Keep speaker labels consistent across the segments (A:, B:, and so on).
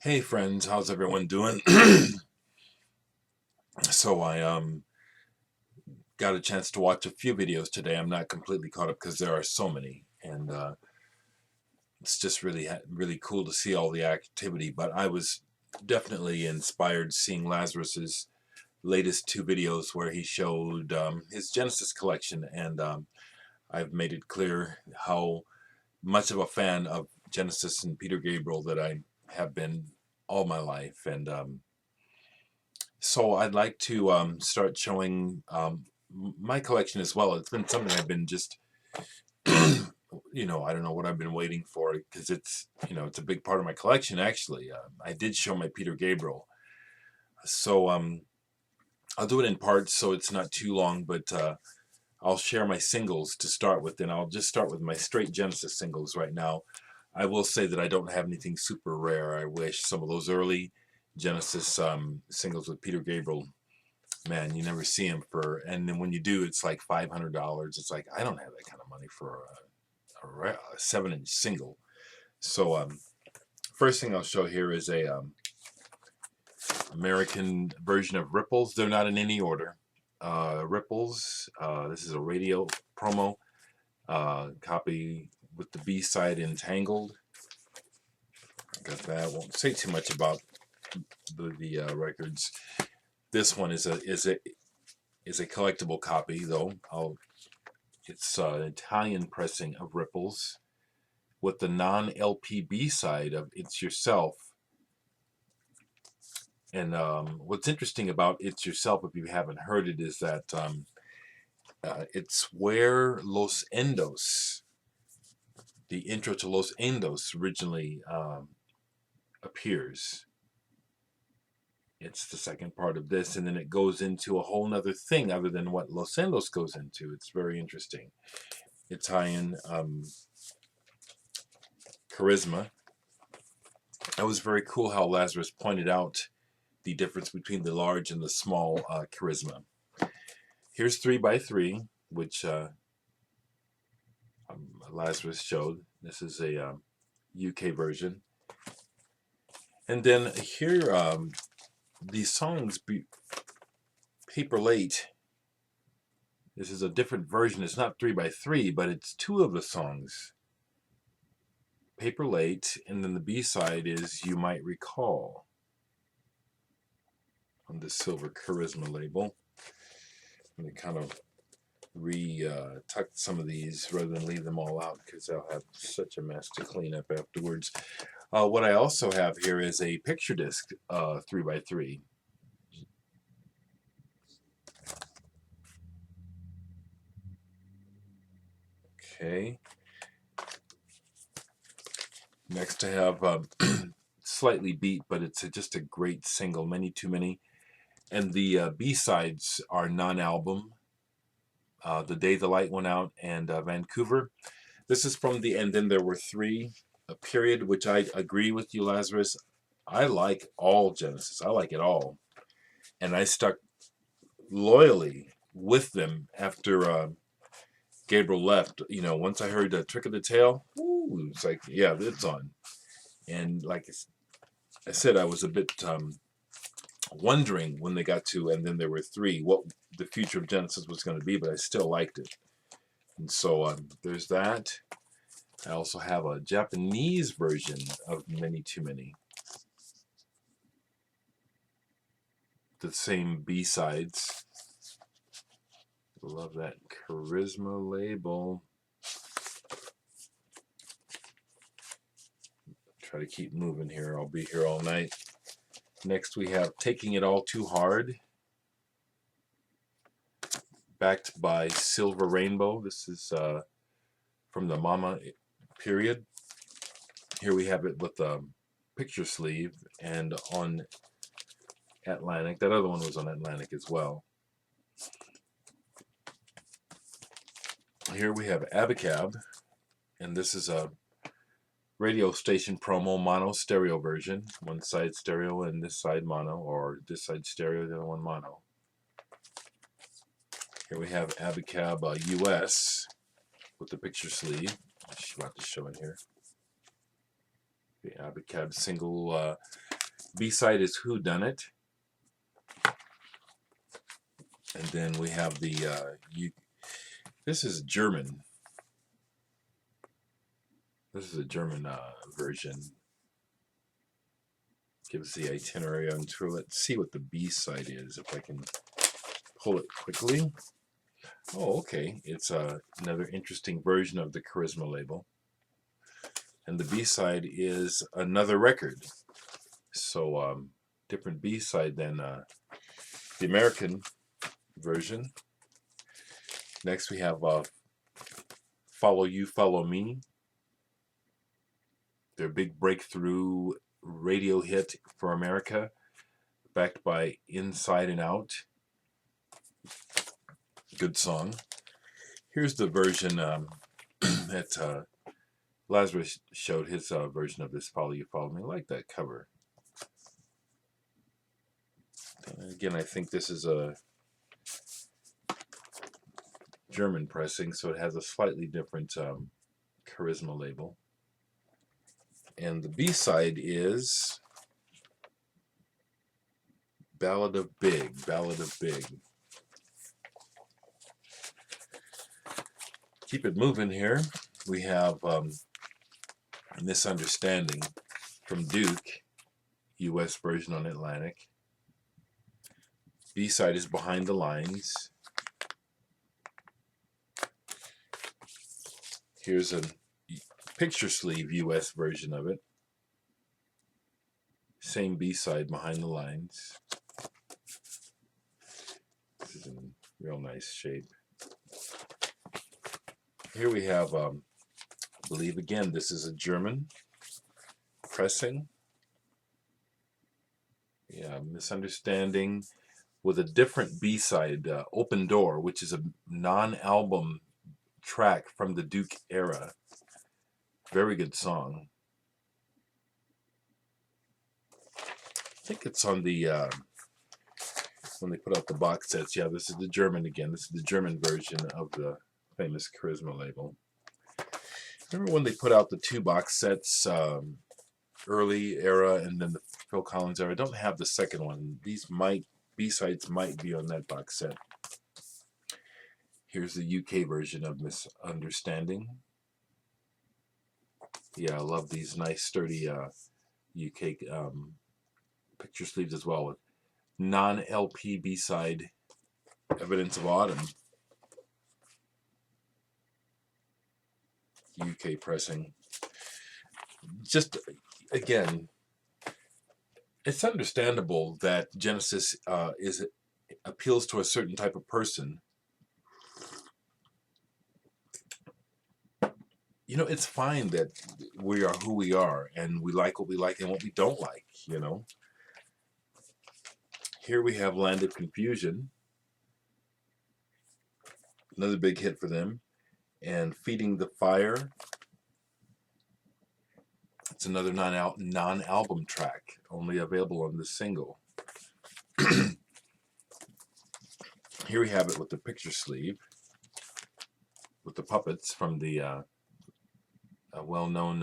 A: Hey friends, how's everyone doing? So I got a chance to watch a few videos today. I'm not completely caught up because there are so many, and it's just really cool to see all the activity. But I was definitely inspired seeing Lazarus's latest two videos where he showed his Genesis collection, and I've made it clear how much of a fan of Genesis and Peter Gabriel that I have been all my life, and so I'd like to start showing my collection as well. It's been something I've been just, I don't know what I've been waiting for because it's a big part of my collection actually. I did show my Peter Gabriel, so I'll do it in parts so it's not too long, but I'll share my singles to start with, and I'll just start with my straight Genesis singles right now. I will say that I don't have anything super rare. I wish some of those early Genesis singles with Peter Gabriel, man, you never see them for, and then when you do, it's like $500. It's like I don't have that kind of money for a 7-inch single. So first thing I'll show here is a American version of Ripples. They're not in any order. Ripples. This is a radio promo copy with the B side Entangled. Got that. Won't say too much about the records. This one is a collectible copy though. It's an Italian pressing of Ripples with the non-LP B side of It's Yourself. And what's interesting about It's Yourself, if you haven't heard it, is that it's where Los Endos, the intro to Los Endos, originally appears. It's the second part of this, and then it goes into a whole nother thing other than what Los Endos goes into. It's very interesting. Italian charisma. It was very cool how Lazarus pointed out the difference between the large and the small charisma. Here's 3x3, which Lazarus showed. This is a UK version. And then here, these songs, Paper Late. This is a different version. It's not 3x3, but it's two of the songs. Paper Late, and then the B-side is You Might Recall on the Silver Charisma label. I'm going to kind of tuck some of these rather than leave them all out because I'll have such a mess to clean up afterwards. What I also have here is a picture disc 3x3. Okay. Next I have slightly beat, but it's just a great single, Many Too Many. And the B-sides are non-album. The Day the Light Went Out and Vancouver. This is from the And Then There Were Three, a period, which I agree with you, Lazarus. I like all Genesis. I like it all. And I stuck loyally with them after Gabriel left. Once I heard the Trick of the Tail, ooh, it's like, yeah, it's on. And like I said, I was a bit wondering when they got to And Then There Were Three what the future of Genesis was going to be, but I still liked it. And so there's that. I also have a Japanese version of Many Too Many. The same B-sides. Love that charisma label. Try to keep moving here. I'll be here all night. Next we have Taking It All Too Hard, backed by Silver Rainbow. This is from the Mama period. Here we have it with a picture sleeve and on Atlantic. That other one was on Atlantic as well. Here we have Abacab, and this is a radio station promo mono stereo version. One side stereo and this side mono, or this side stereo, the other one mono. Here we have Abacab US with the picture sleeve. I'm about to show in here. The Abacab single B-side is Who Done It. And then we have the, this is German. This is a German version. Gives the itinerary on tour. Let's see what the B-side is, if I can pull it quickly. Oh, okay. It's another interesting version of the Charisma label. And the B-side is another record. So, different B-side than the American version. Next we have Follow You, Follow Me. Their big breakthrough radio hit for America, backed by Inside and Out. Good song. Here's the version that Lazarus showed his version of this Follow You, Follow Me. I like that cover. Again, I think this is a German pressing, so it has a slightly different Charisma label. And the B-side is Ballad of Big, Ballad of Big. Keep it moving here. We have Misunderstanding from Duke, US version on Atlantic. B-side is Behind the Lines. Here's a picture sleeve US version of it. Same B-side, Behind the Lines. This is in real nice shape. Here we have, I believe again, this is a German pressing. Yeah, Misunderstanding with a different B-side, Open Door, which is a non-album track from the Duke era. Very good song. I think it's on the, when they put out the box sets. Yeah, this is the German again. This is the German version of the famous Charisma label. Remember when they put out the two box sets, early era and then the Phil Collins era? I don't have the second one. These B-sides might be on that box set. Here's the UK version of Misunderstanding. Yeah, I love these nice sturdy UK picture sleeves as well, with non-LP B-side Evidence of Autumn. UK pressing. Just again, it's understandable that Genesis appeals to a certain type of person. You know, it's fine that we are who we are and we like what we like and what we don't like, you know. Here we have Land of Confusion, another big hit for them, and Feeding the Fire. It's another non-album track, only available on this single. Here we have it with the picture sleeve, with the puppets from the a well-known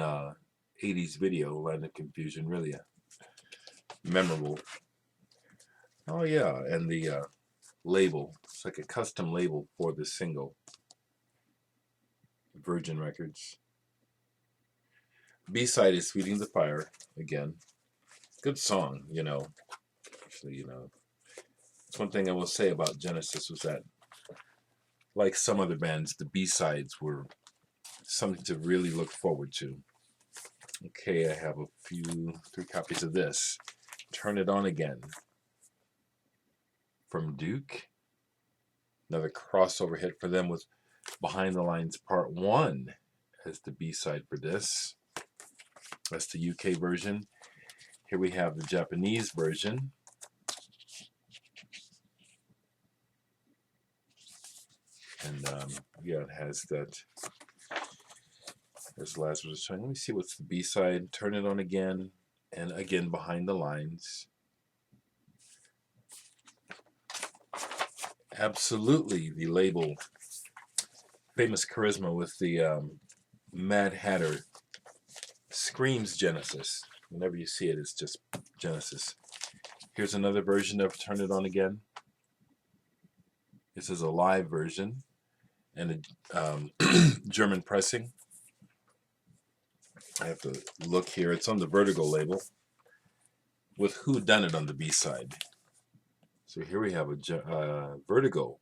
A: 80s video, Land of Confusion, really memorable. Oh yeah, and the label, it's like a custom label for this single. Virgin Records. B-side is Feeding the Fire, again. Good song, you know. Actually, you know, that's one thing I will say about Genesis was that, like some other bands, the B-sides were something to really look forward to. Okay, I have three copies of this. Turn It On Again. From Duke. Another crossover hit for them with Behind the Lines Part 1 as the B-side for this. That's the UK version. Here we have the Japanese version. And yeah, it has that, as Lazarus was showing. Let me see what's the B-side. Turn It On Again. And again, Behind the Lines. Absolutely, the label, famous Charisma with the Mad Hatter, screams Genesis. Whenever you see it, it's just Genesis. Here's another version of Turn It On Again. This is a live version and a German pressing. I have to look here. It's on the Vertigo label with Who Done It on the B-side. So here we have a Vertigo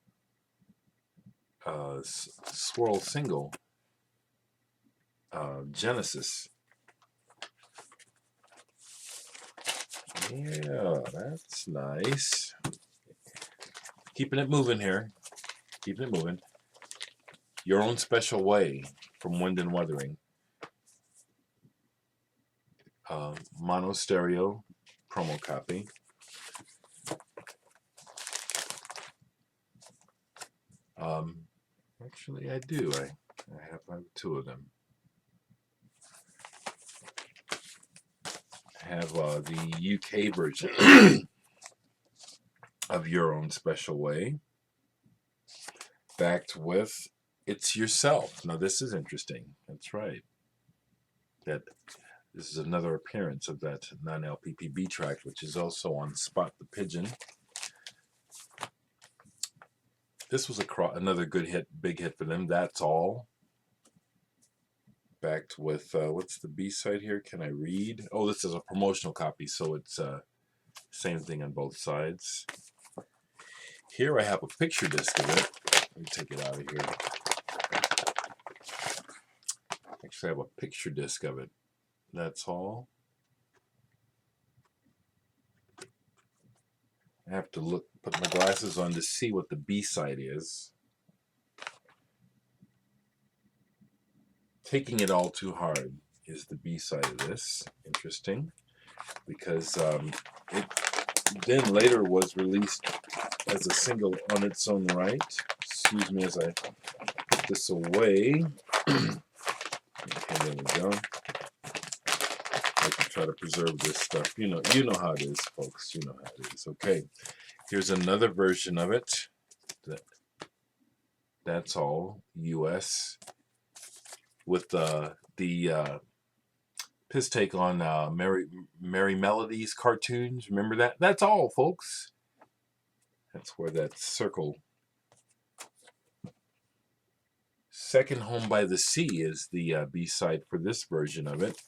A: swirl single, Genesis. Yeah, that's nice. Keeping it moving here. Keeping it moving. Your Own Special Way from Wind and Wuthering. Mono stereo promo copy. Actually, I do. I have two of them. I have the UK version of Your Own Special Way, backed with It's Yourself. Now this is interesting. That's right. This is another appearance of that non-LPPB track, which is also on Spot the Pigeon. This was another good hit, big hit for them. That's All. Backed with, what's the B-side here? Can I read? Oh, this is a promotional copy, so it's same thing on both sides. Here I have a picture disc of it. Let me take it out of here. Actually, I have a picture disc of it. That's All. I have to put my glasses on to see what the B-side is. Taking It All Too Hard is the B-side of this. Interesting, because it then later was released as a single on its own right. Excuse me as I put this away. Okay, there we go. I can try to preserve this stuff. You know how it is, folks. You know how it is. Okay, here's another version of it. That's All US with the piss take on Merry Melodies cartoons. Remember that? That's All, folks. That's where that circle. Second Home by the Sea is the B-side for this version of it.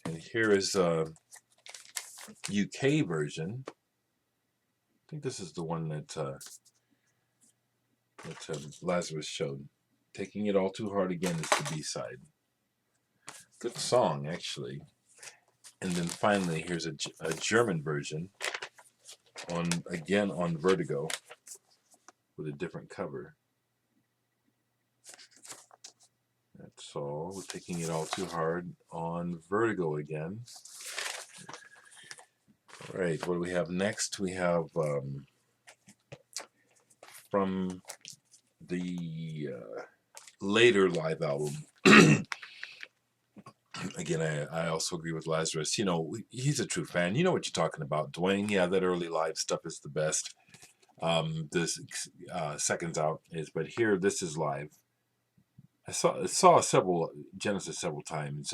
A: And here is a UK version. I think this is the one that Lazarus showed. Taking It All Too Hard Again is the B-side. Good song, actually. And then finally, here's a German version, again on Vertigo, with a different cover. That's All. We're Taking It All Too Hard on Vertigo again. All right, what do we have next? We have from the later live album. Again, I also agree with Lazarus. You know, he's a true fan. You know what you're talking about, Dwayne. Yeah, that early live stuff is the best. This Seconds Out is, but here, this is live. I saw Genesis several times.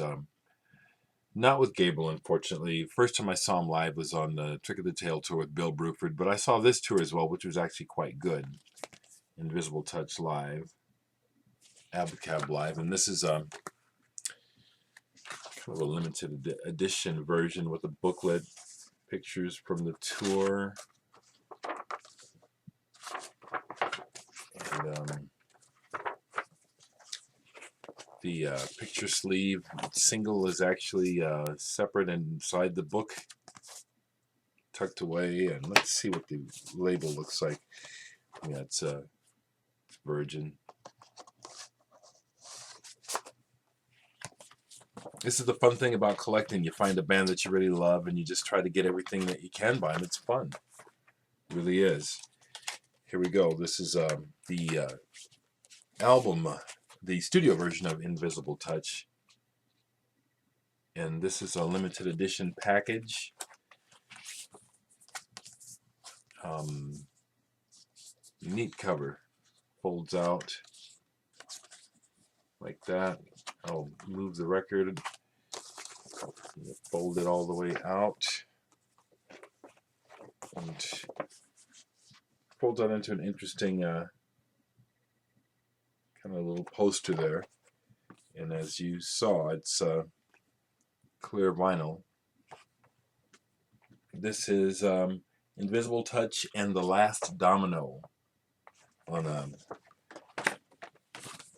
A: Not with Gable, unfortunately. First time I saw him live was on the Trick of the Tail tour with Bill Bruford, but I saw this tour as well, which was actually quite good. Invisible Touch live, Abacab live, and this is kind of a limited edition version with a booklet, pictures from the tour, and the picture sleeve single is actually separate inside the book, tucked away. And let's see what the label looks like. Yeah, it's Virgin. This is the fun thing about collecting. You find a band that you really love and you just try to get everything that you can by them. It's fun. It really is. Here we go. This is the album, the studio version of Invisible Touch. And this is a limited edition package. Neat cover. Folds out like that. I'll move the record Fold it all the way out and fold that into an interesting kind of little poster there. And as you saw, it's clear vinyl. This is Invisible Touch and The Last Domino on a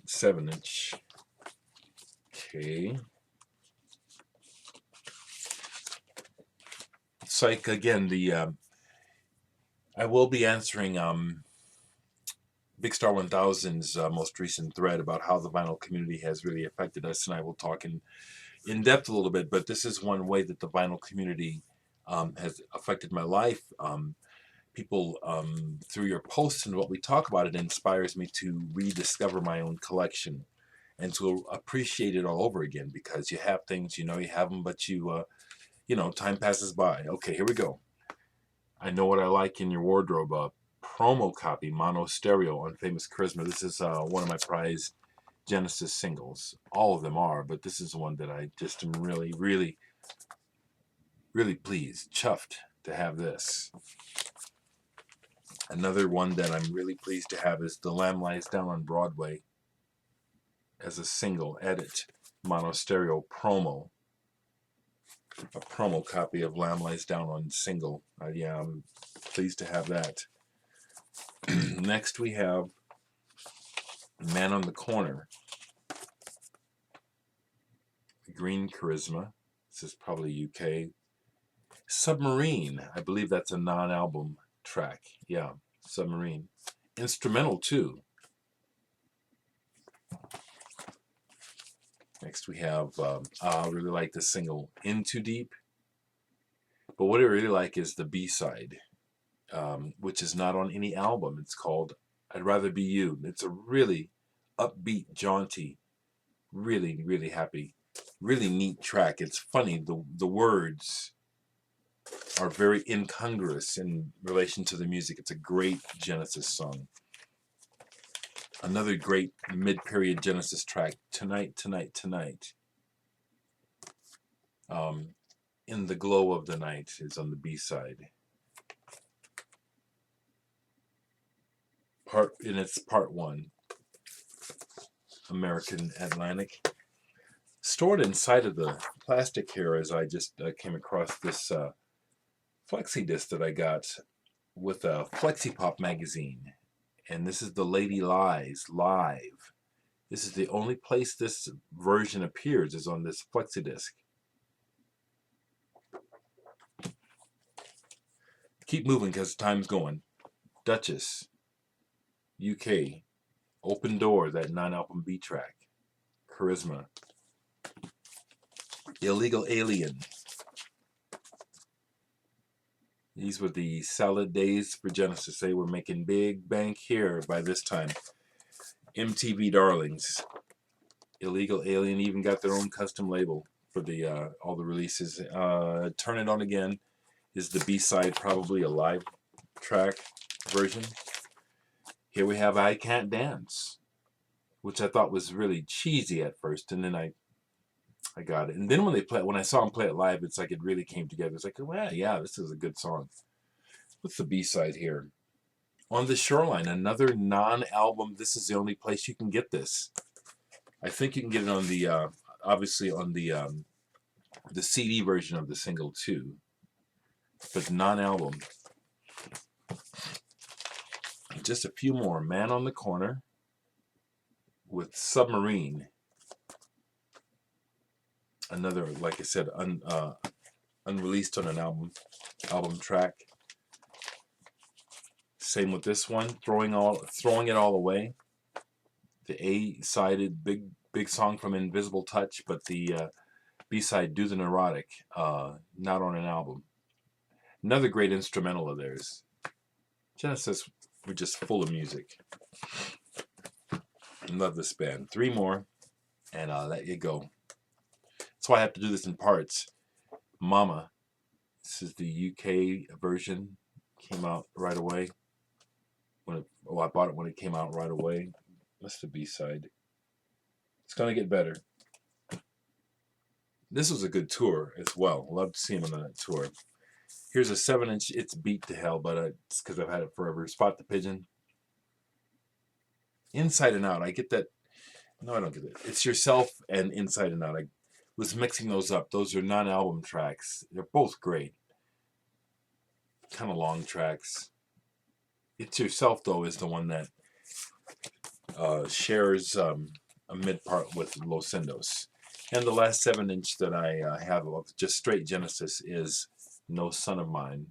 A: 7-inch. Okay. Psych again. I will be answering Big Star 1000's most recent thread about how the vinyl community has really affected us, and I will talk in depth a little bit. But this is one way that the vinyl community has affected my life. People, through your posts and what we talk about, it inspires me to rediscover my own collection and to appreciate it all over again, because you have things, you know you have them, but you know, time passes by. Okay, here we go. I Know What I Like in Your Wardrobe, promo copy, mono stereo on Famous Charisma. This is one of my prized Genesis singles. All of them are, but this is one that I just am really, really, really pleased, chuffed to have this. Another one that I'm really pleased to have is The Lamb Lies Down on Broadway as a single edit, mono stereo promo. A promo copy of Lamb Lies Down on single. Yeah, I'm pleased to have that. Next we have Man on the Corner, Green Charisma. This is probably UK. Submarine, I believe that's a non-album track. Yeah, Submarine. Instrumental too. Next we have, I really like the single In Too Deep. But what I really like is the B-side, which is not on any album. It's called I'd Rather Be You. It's a really upbeat, jaunty, really, really happy, really neat track. It's funny, the words are very incongruous in relation to the music. It's a great Genesis song. Another great mid-period Genesis track, Tonight, Tonight, Tonight. In the Glow of the Night is on the B-side. It's part 1. American Atlantic. Stored inside of the plastic here, as I just came across this flexi disc that I got with a Flexi Pop magazine. And this is The Lady Lies live. This is the only place this version appears, is on this flexi disc. Keep moving because time's going. Duchess, UK. Open Door, that non-album B track. Charisma. Illegal Alien. These were the salad days for Genesis. They were making big bank here by this time. MTV Darlings. Illegal Alien even got their own custom label for the all the releases. Turn It On Again is the B-side, probably a live track version. Here we have I Can't Dance, which I thought was really cheesy at first, and then I got it. And then when I saw them play it live, it's like it really came together. It's like, well, yeah, this is a good song. What's the B-side here? On the Shoreline, another non-album. This is the only place you can get this. I think you can get it on the obviously on the CD version of the single too, but non-album. Just a few more. Man on the Corner with Submarine. Another, like I said, unreleased on an album track. Same with this one. Throwing It All Away. The A-sided big song from Invisible Touch, but the B-side, Do the Neurotic, not on an album. Another great instrumental of theirs. Genesis were just full of music. I love this band. 3 more, and I'll let you go. That's why I have to do this in parts. Mama. This is the UK version. Came out right away. I bought it when it came out right away. That's the B-side. It's going to get better. This was a good tour as well. Love to see him on that tour. Here's a 7-inch. It's beat to hell, but it's because I've had it forever. Spot the Pigeon. Inside and Out. I get that. No, I don't get it. It's Yourself and Inside and Out. I was mixing those up. Those are non-album tracks. They're both great. Kind of long tracks. It's Yourself, though, is the one that shares a mid part with Los Endos. And the last 7-inch that I have of just straight Genesis is No Son of Mine.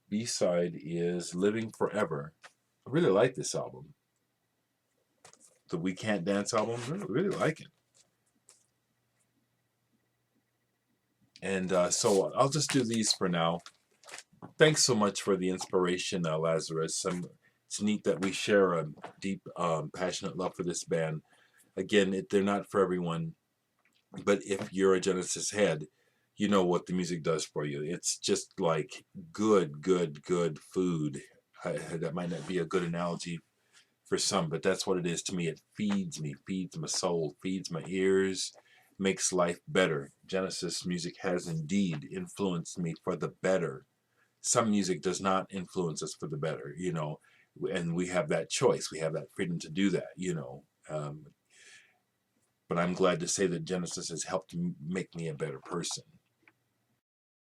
A: B-side is Living Forever. I really like this album. The We Can't Dance album, I really like it. And so I'll just do these for now. Thanks so much for the inspiration, Lazarus. It's neat that we share a deep, passionate love for this band. Again, they're not for everyone, but if you're a Genesis head, you know what the music does for you. It's just like good food. That might not be a good analogy for some, but that's what it is to me. It feeds me, feeds my soul, feeds my ears, makes life better. Genesis music has indeed influenced me for the better. Some music does not influence us for the better, and we have that choice. We have that freedom to do that. But I'm glad to say that Genesis has helped make me a better person.